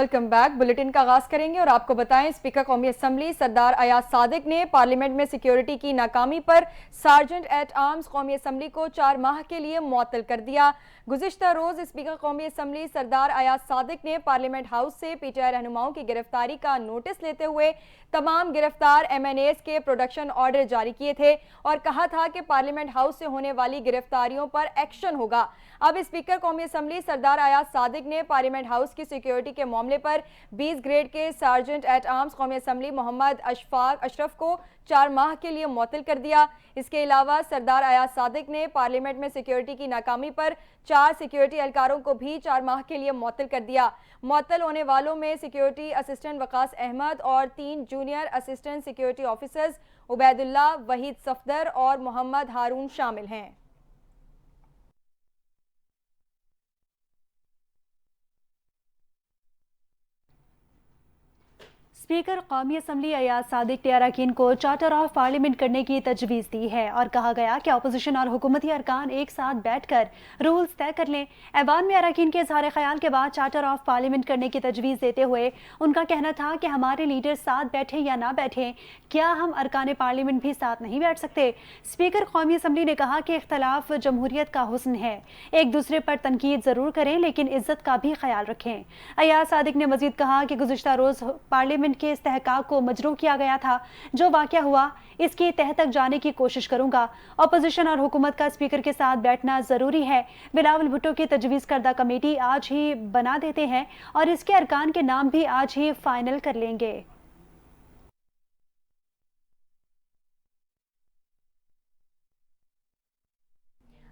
Welcome back. Bulletin کا آغاز کریں گے اور آپ کو بتائیں اسپیکر قومی اسمبلی سردار ایاز صادق نے پارلیمنٹ میں سیکیورٹی کی ناکامی پر سارجنٹ ایٹ آرمز قومی اسمبلی کو 4 ماہ کے لیے معطل کر دیا۔ گزشتہ روز اسپیکر قومی اسمبلی سردار ایاز صادق نے پارلیمنٹ ہاؤس سے پی ٹی آئی رہنماؤں کی گرفتاری کا نوٹس لیتے ہوئے تمام گرفتار ایم این ایز کے پروڈکشن آرڈر جاری کیے تھے اور کہا تھا کہ پارلیمنٹ ہاؤس سے ہونے والی گرفتاریوں پر ایکشن ہوگا۔ اب اسپیکر قومی اسمبلی سردار ایاز صادق نے پارلیمنٹ ہاؤس کی سیکیورٹی کے معاملے پر 20 گریڈ کے سارجنٹ ایٹ آرمز قومی اسمبلی محمد اشرف کو 4 ماہ کے لیے معطل کر دیا۔ اس کے علاوہ سردار ایاز صادق نے پارلیمنٹ میں سیکیورٹی کی ناکامی پر 4 سیکیورٹی اہلکاروں کو بھی 4 ماہ کے لیے معطل کر دیا۔ معطل ہونے والوں میں سیکیورٹی اسسٹنٹ وقاص احمد اور 3 junior assistant security officers Ubaidullah, Waheed Safdar اور محمد ہارون شامل ہیں۔ اسپیکر قومی اسمبلی ایاز صادق نے اراکین کو چارٹر آف پارلیمنٹ کرنے کی تجویز دی ہے اور کہا گیا کہ اپوزیشن اور حکومتی ارکان ایک ساتھ بیٹھ کر رولز طے کر لیں۔ ایوان میں اراکین کے اظہار خیال کے بعد چارٹر آف پارلیمنٹ کرنے کی تجویز دیتے ہوئے ان کا کہنا تھا کہ ہمارے لیڈر ساتھ بیٹھیں یا نہ بیٹھیں، کیا ہم ارکان پارلیمنٹ بھی ساتھ نہیں بیٹھ سکتے؟ اسپیکر قومی اسمبلی نے کہا کہ اختلاف جمہوریت کا حسن ہے، ایک دوسرے پر تنقید ضرور کریں لیکن عزت کا بھی خیال رکھیں۔ ایاز صادق نے مزید کہا کہ گزشتہ روز پارلیمنٹ کے استحقاق کو مجروح کیا گیا تھا، جو واقعہ ہوا اس کی تہہ تک جانے کی کوشش کروں گا۔ اپوزیشن اور حکومت کا اسپیکر کے ساتھ بیٹھنا ضروری ہے۔ بلاول بھٹو کی تجویز کردہ کمیٹی آج ہی بنا دیتے ہیں اور اس کے ارکان کے نام بھی آج ہی فائنل کر لیں گے۔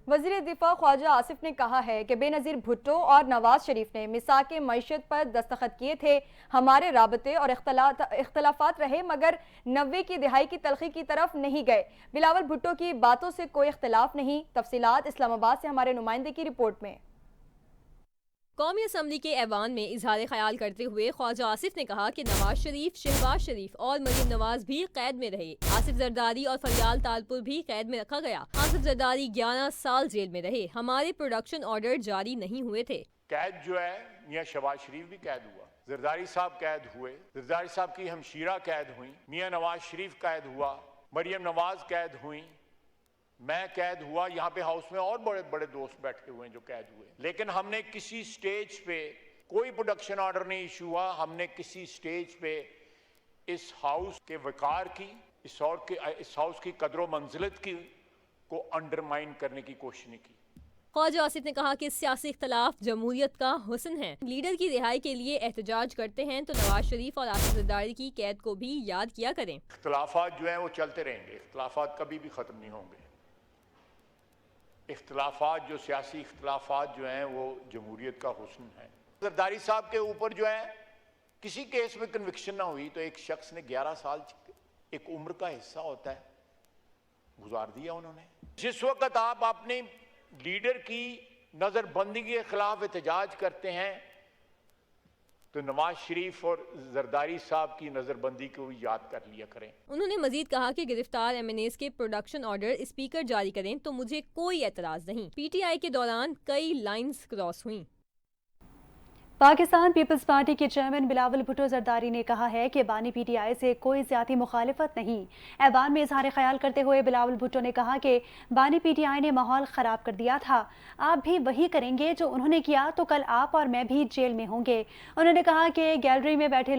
وزیر دفاع خواجہ آصف نے کہا ہے کہ بے نظیر بھٹو اور نواز شریف نے میثاق معیشت پر دستخط کیے تھے، ہمارے رابطے اور اختلافات رہے مگر 90 کی دہائی کی تلخی کی طرف نہیں گئے۔ بلاول بھٹو کی باتوں سے کوئی اختلاف نہیں۔ تفصیلات اسلام آباد سے ہمارے نمائندے کی رپورٹ میں۔ قومی اسمبلی کے ایوان میں اظہار خیال کرتے ہوئے خواجہ آصف نے کہا کہ نواز شریف، شہباز شریف اور مریم نواز بھی قید میں رہے، آصف زرداری اور فریال تالپور بھی قید میں رکھا گیا۔ آصف زرداری 11 سال جیل میں رہے، ہمارے پروڈکشن آرڈر جاری نہیں ہوئے تھے۔ قید جو ہے میاں شہباز شریف بھی قید ہوا، زرداری صاحب قید ہوئے، زرداری صاحب کی ہمشیرہ قید ہوئی، میاں نواز شریف قید ہوا، مریم نواز قید ہوئی، میں قید ہوا، یہاں پہ ہاؤس میں اور بڑے بڑے دوست بیٹھے ہوئے ہیں جو قید ہوئے، لیکن ہم نے کسی سٹیج پہ کوئی پروڈکشن آرڈر نہیں ایشو ہوا۔ ہم نے کسی سٹیج پہ اس ہاؤس کے وقار کی، اس ہاؤس کی قدر و منزلت کی کو انڈرمائن کرنے کی کوشش نہیں کی۔ خواجہ آصف نے کہا کہ سیاسی اختلاف جمہوریت کا حسن ہے، لیڈر کی رہائی کے لیے احتجاج کرتے ہیں تو نواز شریف اور آصف زرداری کی قید کو بھی یاد کیا کریں۔ اختلافات جو ہیں وہ چلتے رہیں گے، اختلافات کبھی بھی ختم نہیں ہوں گے۔ اختلافات جو سیاسی اختلافات جو ہیں وہ جمہوریت کا حسن ہے۔ زرداری صاحب کے اوپر جو ہے کسی کیس میں کنوکشن نہ ہوئی تو ایک شخص نے 11 سال ایک عمر کا حصہ ہوتا ہے گزار دیا انہوں نے۔ جس وقت آپ اپنے لیڈر کی نظر بندی کے خلاف احتجاج کرتے ہیں تو نواز شریف اور زرداری صاحب کی نظر بندی کو یاد کر لیا کریں۔ انہوں نے مزید کہا کہ گرفتار ایم این ایز کے پروڈکشن آرڈر اسپیکر جاری کریں تو مجھے کوئی اعتراض نہیں۔ پی ٹی آئی کے دوران کئی لائنز کراس ہوئیں۔ پاکستان پیپلز پارٹی کے چیئرمین بلاول بھٹو زرداری نے کہا ہے کہ بانی پی ٹی آئی سے کوئی زیادتی مخالفت نہیں۔ ایوان میں اظہار خیال کرتے ہوئے بلاول بھٹو نے کہا کہ بانی پی ٹی آئی نے ماحول خراب کر دیا تھا، آپ بھی وہی کریں گے جو انہوں نے کیا تو کل آپ اور میں بھی جیل میں ہوں گے۔ انہوں نے کہا کہ گیلری میں بیٹھے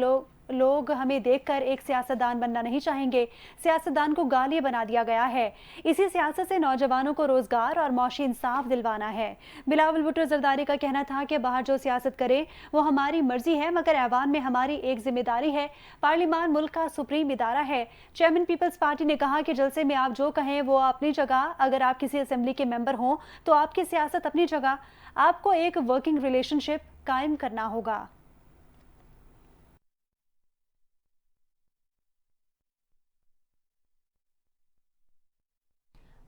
لوگ ہمیں دیکھ کر ایک سیاستدان بننا نہیں چاہیں گے، سیاستدان کو گالی بنا دیا گیا ہے، اسی سیاست سے نوجوانوں کو روزگار اور معاشی انصاف دلوانا ہے۔ بلاول بھٹو زرداری کا کہنا تھا کہ باہر جو سیاست کرے وہ ہماری مرضی ہے مگر ایوان میں ہماری ایک ذمہ داری ہے، پارلیمان ملک کا سپریم ادارہ ہے۔ چیئرمین پیپلز پارٹی نے کہا کہ جلسے میں آپ جو کہیں وہ اپنی جگہ، اگر آپ کسی اسمبلی کے ممبر ہوں تو آپ کی سیاست اپنی جگہ، آپ کو ایک ورکنگ ریلیشن شپ قائم کرنا ہوگا۔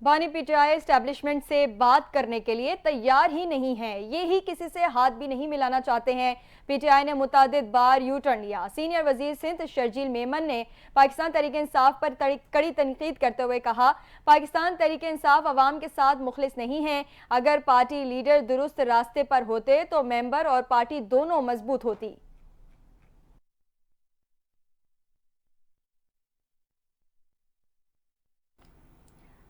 بانی پی ٹی آئی اسٹیبلشمنٹ سے بات کرنے کے لیے تیار ہی نہیں ہیں، یہ ہی کسی سے ہاتھ بھی نہیں ملانا چاہتے ہیں۔ پی ٹی آئی نے متعدد بار یو ٹرن لیا۔ سینئر وزیر سندھ شرجیل میمن نے پاکستان تحریک انصاف پر کڑی تنقید کرتے ہوئے کہا، پاکستان تحریک انصاف عوام کے ساتھ مخلص نہیں ہیں، اگر پارٹی لیڈر درست راستے پر ہوتے تو ممبر اور پارٹی دونوں مضبوط ہوتی۔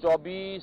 24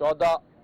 14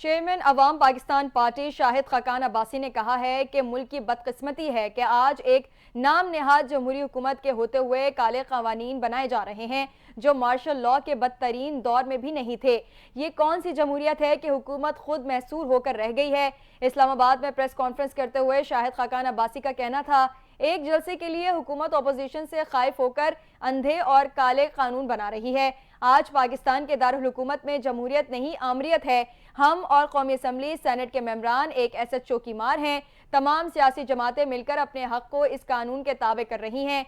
چیئرمین عوام پاکستان پارٹی شاہد خاقان عباسی نے کہا ہے کہ ملک کی بدقسمتی ہے کہ آج ایک نام نہاد جمہوری حکومت کے ہوتے ہوئے کالے قوانین بنائے جا رہے ہیں جو مارشل لاء کے بدترین دور میں بھی نہیں تھے۔ یہ کون سی جمہوریت ہے کہ حکومت خود محصور ہو کر رہ گئی ہے؟ اسلام آباد میں پریس کانفرنس کرتے ہوئے شاہد خاقان عباسی کا کہنا تھا، ایک جلسے کے لیے حکومت اپوزیشن سے خائف ہو کر اندھے اور کالے قانون بنا رہی ہے۔ آج پاکستان کے دارالحکومت میں جمہوریت نہیں آمریت ہے۔ ہم اور قومی اسمبلی سینٹ کے ممبران ایک ایسے چوکی مار ہیں۔ تمام سیاسی جماعتیں مل کر اپنے حق کو اس قانون کے تابع کر رہی ہیں،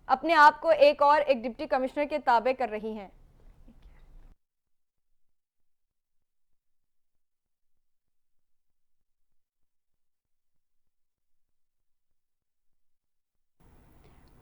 اپنے آپ کو ایک ڈپٹی کمشنر کے تابع کر رہی ہیں۔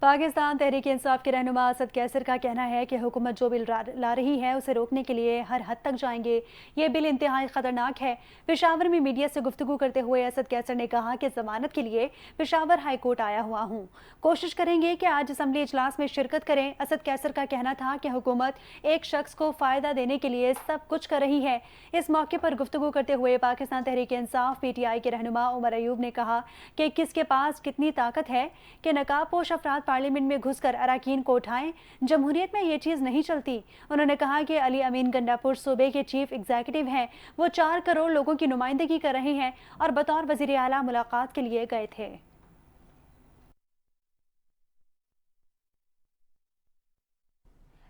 پاکستان تحریک انصاف کے رہنما اسد کیسر کا کہنا ہے کہ حکومت جو بل لا رہی ہے اسے روکنے کے لیے ہر حد تک جائیں گے۔ یہ بل انتہائی خطرناک ہے۔ پشاور میں میڈیا سے گفتگو کرتے ہوئے اسد کیسر نے کہا کہ ضمانت کے لیے پشاور ہائی کورٹ آیا ہوا ہوں، کوشش کریں گے کہ آج اسمبلی اجلاس میں شرکت کریں۔ اسد کیسر کا کہنا تھا کہ حکومت ایک شخص کو فائدہ دینے کے لیے سب کچھ کر رہی ہے۔ اس موقع پر گفتگو کرتے ہوئے Pakistan Tehreek Insaf P T I کے رہنما عمر ایوب نے کہا کہ کس کے پاس کتنی طاقت ہے کہ نقاب پوش افراد پارلیمنٹ میں گھس کر اراکین کو اٹھائیں۔ جمہوریت میں یہ چیز نہیں چلتی۔ انہوں نے کہا کہ علی امین گنڈاپور صوبے کے چیف ایگزیکٹو ہیں، وہ 4 کروڑ لوگوں کی نمائندگی کر رہے ہیں اور بطور وزیر اعلیٰ ملاقات کے لیے گئے تھے۔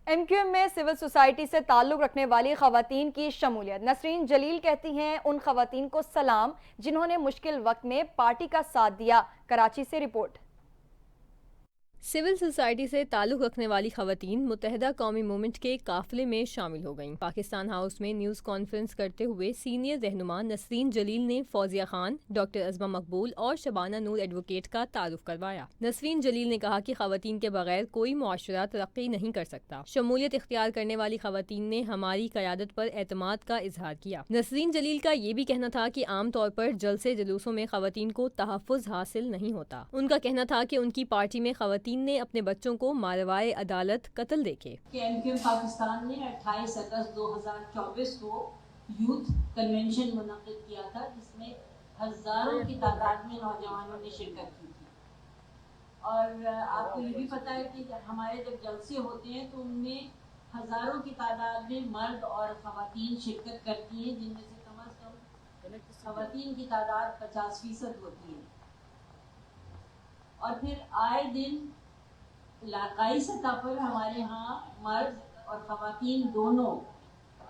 ایم کیو ایم میں سول سوسائٹی سے تعلق رکھنے والی خواتین کی شمولیت۔ نسرین جلیل کہتی ہیں ان خواتین کو سلام جنہوں نے مشکل وقت میں پارٹی کا ساتھ دیا۔ کراچی سے رپورٹ۔ سول سوسائٹی سے تعلق رکھنے والی خواتین متحدہ قومی موومنٹ کے قافلے میں شامل ہو گئیں۔ پاکستان ہاؤس میں نیوز کانفرنس کرتے ہوئے سینئر رہنما نسرین جلیل نے فوزیہ خان، ڈاکٹر عظمہ مقبول اور شبانہ نور ایڈوکیٹ کا تعارف کروایا۔ نسرین جلیل نے کہا کہ خواتین کے بغیر کوئی معاشرہ ترقی نہیں کر سکتا۔ شمولیت اختیار کرنے والی خواتین نے ہماری قیادت پر اعتماد کا اظہار کیا۔ نسرین جلیل کا یہ بھی کہنا تھا کہ عام طور پر جلسے جلوسوں میں خواتین کو تحفظ حاصل نہیں ہوتا۔ ان کا کہنا تھا کہ ان کی پارٹی میں خواتین نے اپنے بچوں کو ماروائے عدالت قتل دیکھے۔ ایم کیو ایم پاکستان نے 28 اگست 2024 کو یوتھ کنونشن منعقد کیا تھا جس میں ہزاروں کی تعداد میں نوجوانوں نے شرکت کی تھی، اور آپ کو یہ بھی پتہ ہے کہ ہمارے جب جلسے ہوتے ہیں تو ان میں ہزاروں کی تعداد میں مرد اور خواتین شرکت کرتی ہیں، جن میں سے کم از کم خواتین کی تعداد 50% ہوتی ہے، اور پھر آئے دن علاقائی سطح پر ہمارے ہاں مرد اور خواتین دونوں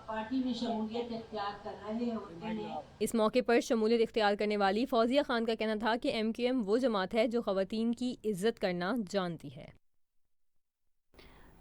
پارٹی میں شمولیت اختیار کر رہے ہوتے ہیں۔ اس موقع پر شمولیت اختیار کرنے والی فوزیہ خان کا کہنا تھا کہ ایم کیو ایم وہ جماعت ہے جو خواتین کی عزت کرنا جانتی ہے۔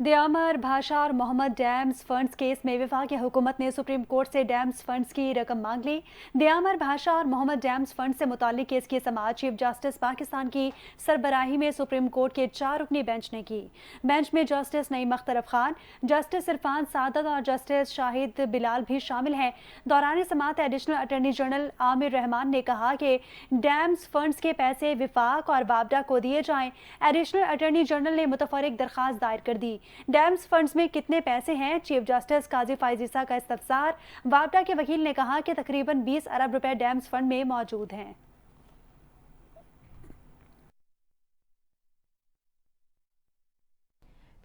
دیامر، بھاشا اور محمد ڈیمز فنڈز کیس میں وفاقی حکومت نے سپریم کورٹ سے ڈیمز فنڈز کی رقم مانگ لی۔ دیامر، بھاشا اور محمد ڈیمز فنڈز سے متعلق کیس کی سماعت چیف جسٹس پاکستان کی سربراہی میں سپریم کورٹ کے 4 رکنی بینچ نے کی۔ بینچ میں جسٹس نعیم اختر خان، جسٹس عرفان سعادت اور جسٹس شاہد بلال بھی شامل ہیں۔ دوران سماعت ایڈیشنل اٹارنی جنرل عامر رحمان نے کہا کہ ڈیمز فنڈز کے پیسے وفاق اور وابڈا کو دیے جائیں۔ ایڈیشنل اٹارنی جنرل نے متفرق درخواست دائر کر دی۔ ڈیمز فنڈز میں کتنے پیسے ہیں؟ چیف جسٹس قاضی فائز عیسیٰ کا استفسار۔ وابڈا کے وکیل نے کہا کہ تقریباً 20 ارب روپے ڈیمز فنڈ میں موجود ہیں۔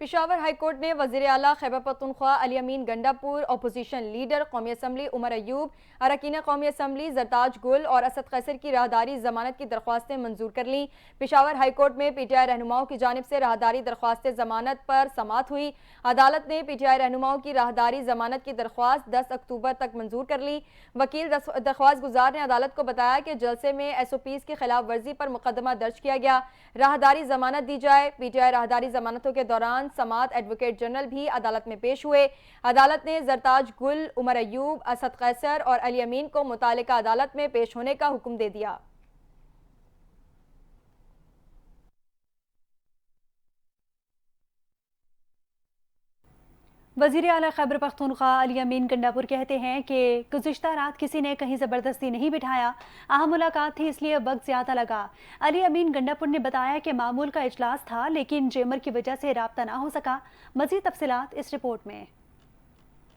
پشاور ہائی کورٹ نے وزیر اعلیٰ خیبر پختونخوا علی امین گنڈاپور، اپوزیشن لیڈر قومی اسمبلی عمر ایوب، اراکین قومی اسمبلی زرتاج گل اور اسد قیصر کی راہداری ضمانت کی درخواستیں منظور کر لیں۔ پشاور ہائی کورٹ میں پی ٹی آئی رہنماؤں کی جانب سے راہداری درخواست ضمانت پر سماعت ہوئی۔ عدالت نے پی ٹی آئی رہنماؤں کی راہداری ضمانت کی درخواست 10 اکتوبر تک منظور کر لی۔ وکیل درخواست گزار نے عدالت کو بتایا کہ جلسے میں ایس او پیز کی خلاف ورزی پر مقدمہ درج کیا گیا، راہداری ضمانت دی جائے۔ پی ٹی آئی راہداری ضمانتوں کے دوران سماعت ایڈوکیٹ جنرل بھی عدالت میں پیش ہوئے۔ عدالت نے زرتاج گل، عمر ایوب، اسد قیصر اور علی امین کو متعلقہ عدالت میں پیش ہونے کا حکم دے دیا۔ وزیر اعلیٰ خیبر پختونخوا علی امین گنڈاپور کہتے ہیں کہ گزشتہ رات کسی نے کہیں زبردستی نہیں بٹھایا، اہم ملاقات تھی اس لیے وقت زیادہ لگا۔ علی امین گنڈاپور نے بتایا کہ معمول کا اجلاس تھا لیکن جیمر کی وجہ سے رابطہ نہ ہو سکا۔ مزید تفصیلات اس رپورٹ میں۔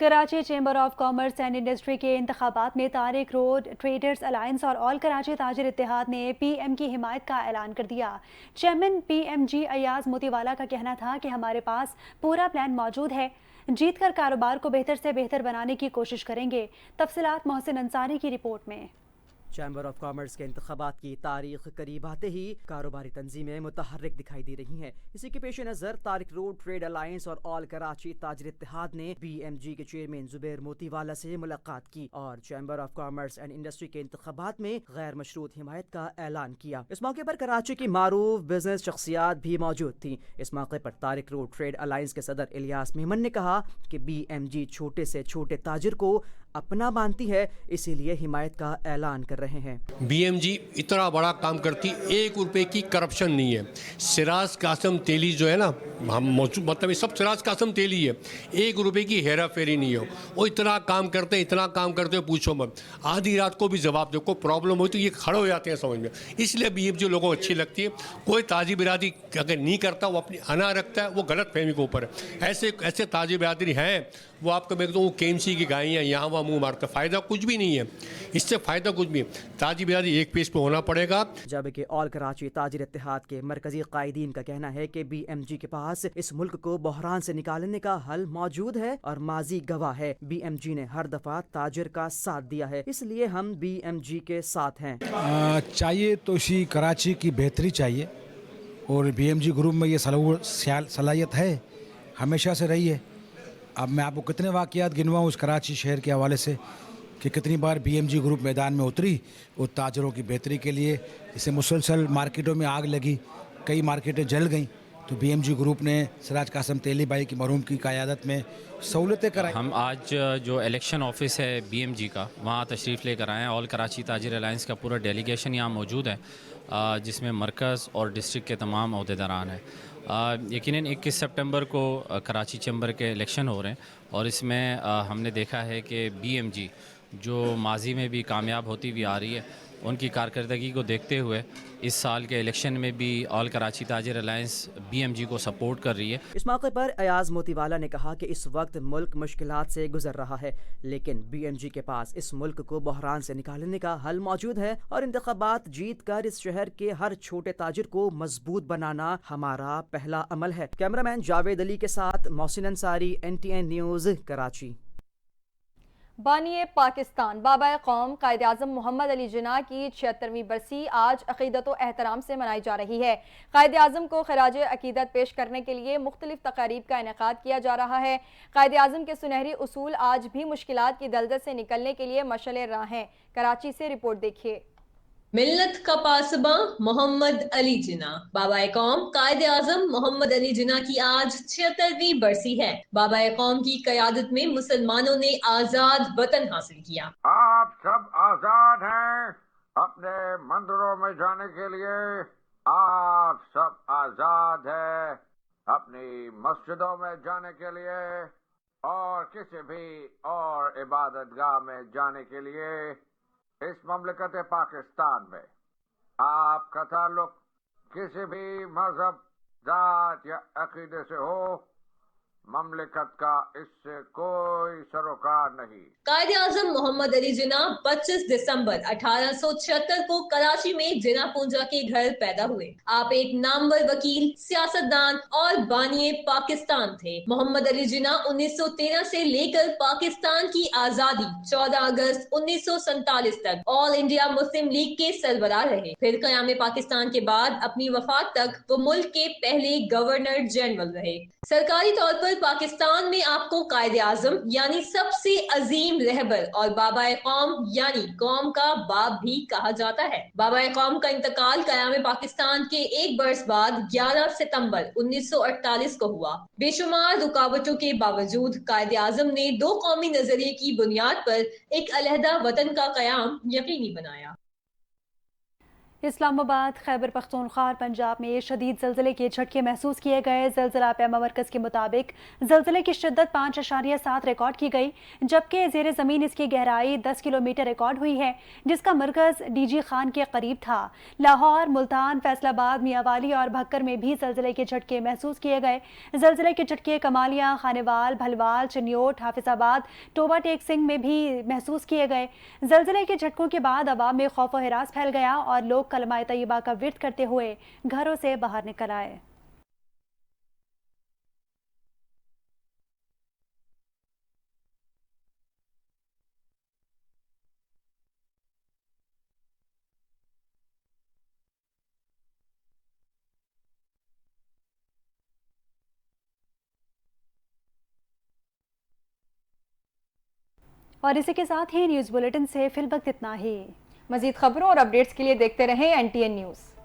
Karachi chamber of commerce and industry کے انتخابات میں طارق روڈ ٹریڈرز الائنس اور آل کراچی تاجر اتحاد نے پی ایم کی حمایت کا اعلان کر دیا۔ Chairman P M G Ayaz Motiwala کا کہنا تھا کہ ہمارے پاس پورا پلان موجود ہے، جیت کر کاروبار کو بہتر سے بہتر بنانے کی کوشش کریں گے۔ تفصیلات محسن انصاری کی رپورٹ میں۔ چیمبر آف کامرس کے انتخابات کی تاریخ قریب آتے ہی کاروباری تنظیمیں متحرک دکھائی دی رہی ہیں۔ اسی کے پیش نظر طارق روڈ ٹریڈ الائنس اور آل کراچی تاجر اتحاد نے بی ایم جی کے چیئرمین زبیر موتی والا سے ملاقات کی اور chamber of commerce and industry کے انتخابات میں غیر مشروط حمایت کا اعلان کیا۔ اس موقع پر کراچی کی معروف بزنس شخصیات بھی موجود تھیں۔ اس موقع پر طارق روڈ ٹریڈ الائنس کے صدر الیاس میمن نے کہا کہ بی ایم جی چھوٹے سے چھوٹے تاجر کو اپنا مانتی ہے، اسی لیے حمایت کا اعلان کر رہے ہیں۔ بی ایم جی اتنا بڑا کام کرتی، 1 روپے کی کرپشن نہیں ہے۔ سراج قاسم تیلی جو ہے نا، ہم مطلب سب سراج قاسم تیلی ہے، 1 روپے کی ہیرا پھیری نہیں ہو۔ وہ اتنا کام کرتے پوچھو مت، آدھی رات کو بھی جواب دو، کوئی پرابلم ہوئی تو یہ کھڑے ہو جاتے ہیں سمجھ میں۔ اس لیے بی ایم جی لوگوں کو اچھی لگتی ہے۔ کوئی تاجر برادری اگر نہیں کرتا، وہ اپنی انا رکھتا ہے، وہ غلط فہمی کے اوپر ہے۔ ایسے تاجر برادری ہیں، وہ آپ کو میں کہتا ہوں کے ایم سی کی گائیں ہیں، یہاں وہ منہ مارتا، فائدہ کچھ بھی نہیں ہے، اس سے فائدہ کچھ بھی ہے۔ تاجر برادری ایک پیس پہ ہونا پڑے گا۔ جبکہ آل کراچی تاجر اتحاد کے مرکزی قائدین کا کہنا ہے کہ بی ایم جی کے پاس اس ملک کو بحران سے نکالنے کا حل موجود ہے اور ماضی گواہ ہے۔ بی ایم جی نے ہر دفعہ تاجر کا ساتھ دیا ہے، اس لیے ہم بی ایم جی کے ساتھ ہیں۔ چاہیے تو اسی کراچی کی بہتری چاہیے، اور بی ایم جی گروپ میں یہ صلاحیت ہے، ہمیشہ سے رہی ہے۔ اب میں آپ کو کتنے واقعات گنواؤں اس کراچی شہر کے حوالے سے کہ کتنی بار بی ایم جی گروپ میدان میں اتری اور تاجروں کی بہتری کے لیے، جسے مسلسل مارکیٹوں میں آگ لگی، کئی مارکیٹیں جل گئیں، تو بی ایم جی گروپ نے سراج قاسم تیلی بھائی کی مرحوم کی قیادت میں سہولتیں کرائی۔ ہم آج جو الیکشن آفس ہے بی ایم جی کا، وہاں تشریف لے کر آئے ہیں۔ آل کراچی تاجر الائنس کا پورا ڈیلیگیشن یہاں موجود ہے، جس میں مرکز اور ڈسٹرکٹ کے تمام عہدیداران ہیں۔ یقیناً 21 سپٹمبر کو کراچی چیمبر کے الیکشن ہو رہے ہیں، اور اس میں ہم نے دیکھا ہے کہ بی ایم جی جو ماضی میں بھی کامیاب ہوتی ہوئی آ رہی ہے، ان کی کارکردگی کو دیکھتے ہوئے اس سال کے الیکشن میں بھی آل کراچی تاجر الائنس بی ایم جی کو سپورٹ کر رہی ہے۔ اس موقع پر ایاز موتی والا نے کہا کہ اس وقت ملک مشکلات سے گزر رہا ہے، لیکن بی ایم جی کے پاس اس ملک کو بحران سے نکالنے کا حل موجود ہے، اور انتخابات جیت کر اس شہر کے ہر چھوٹے تاجر کو مضبوط بنانا ہمارا پہلا عمل ہے۔ کیمرامین جاوید علی کے ساتھ محسن انصاری، NTN نیوز، کراچی۔ بانی پاکستان بابا قوم قائد اعظم محمد علی جناح کی 76ویں برسی آج عقیدت و احترام سے منائی جا رہی ہے۔ قائد اعظم کو خراج عقیدت پیش کرنے کے لیے مختلف تقاریب کا انعقاد کیا جا رہا ہے۔ قائد اعظم کے سنہری اصول آج بھی مشکلات کی دلدل سے نکلنے کے لیے مشعل راہ ہیں۔ کراچی سے رپورٹ دیکھیے۔ ملت کا پاسباں محمد علی جناح بابا قوم قائد اعظم محمد علی جناح کی آج 76ویں برسی ہے۔ بابا قوم کی قیادت میں مسلمانوں نے آزاد وطن حاصل کیا۔ آپ سب آزاد ہیں اپنے مندروں میں جانے کے لیے، آپ سب آزاد ہیں اپنی مسجدوں میں جانے کے لیے اور کسی بھی اور عبادت گاہ میں جانے کے لیے۔ اس مملکت پاکستان میں آپ کا تعلق کسی بھی مذہب، ذات یا عقیدے سے ہو، مملکت کا اس سے کوئی سروکار نہیں۔ قائد اعظم محمد علی جناح 25 دسمبر 1876 کو کراچی میں جناح پونجا کے گھر پیدا ہوئے۔ آپ ایک نامور وکیل، سیاستدان اور بانی پاکستان تھے۔ محمد علی جناح 1913 سے لے کر پاکستان کی آزادی 14 اگست 1947 تک آل انڈیا مسلم لیگ کے سربراہ رہے۔ پھر قیام پاکستان کے بعد اپنی وفات تک وہ ملک کے پہلے گورنر جنرل رہے۔ سرکاری طور پر پاکستان میں آپ کو قائد اعظم یعنی سب سے عظیم رہبر اور بابا قوم یعنی قوم کا باپ بھی کہا جاتا ہے۔ بابا قوم کا انتقال قیام پاکستان کے ایک برس بعد 11 ستمبر 1948 کو ہوا۔ بے شمار رکاوٹوں کے باوجود قائد اعظم نے 2 قومی نظریے کی بنیاد پر ایک علیحدہ وطن کا قیام یقینی بنایا۔ اسلام آباد، خیبر پختونخوا اور پنجاب میں شدید زلزلے کے جھٹکے محسوس کیے گئے۔ زلزلہ پیما مرکز کے مطابق زلزلے کی شدت 5.7 ریکارڈ کی گئی، جبکہ زیر زمین اس کی گہرائی 10 کلومیٹر ریکارڈ ہوئی ہے، جس کا مرکز ڈی جی خان کے قریب تھا۔ لاہور، ملتان، فیصل آباد، میاں والی اور بھکر میں بھی زلزلے کے جھٹکے محسوس کیے گئے۔ زلزلے کے جھٹکے کمالیہ، خانیوال، بھلوال، چنیوٹ، حافظ آباد، ٹوبہ ٹیک سنگھ میں بھی محسوس کیے گئے۔ زلزلے کے جھٹکوں کے بعد عوام میں خوف و ہراس پھیل گیا اور لوگ کلمہ طیبہ کا ورد کرتے ہوئے گھروں سے باہر نکل آئے۔ اور اسی کے ساتھ ہی نیوز بلیٹن سے فی الوقت اتنا ہی۔ مزید خبروں اور اپڈیٹس کے لیے دیکھتے رہیں NTN نیوز۔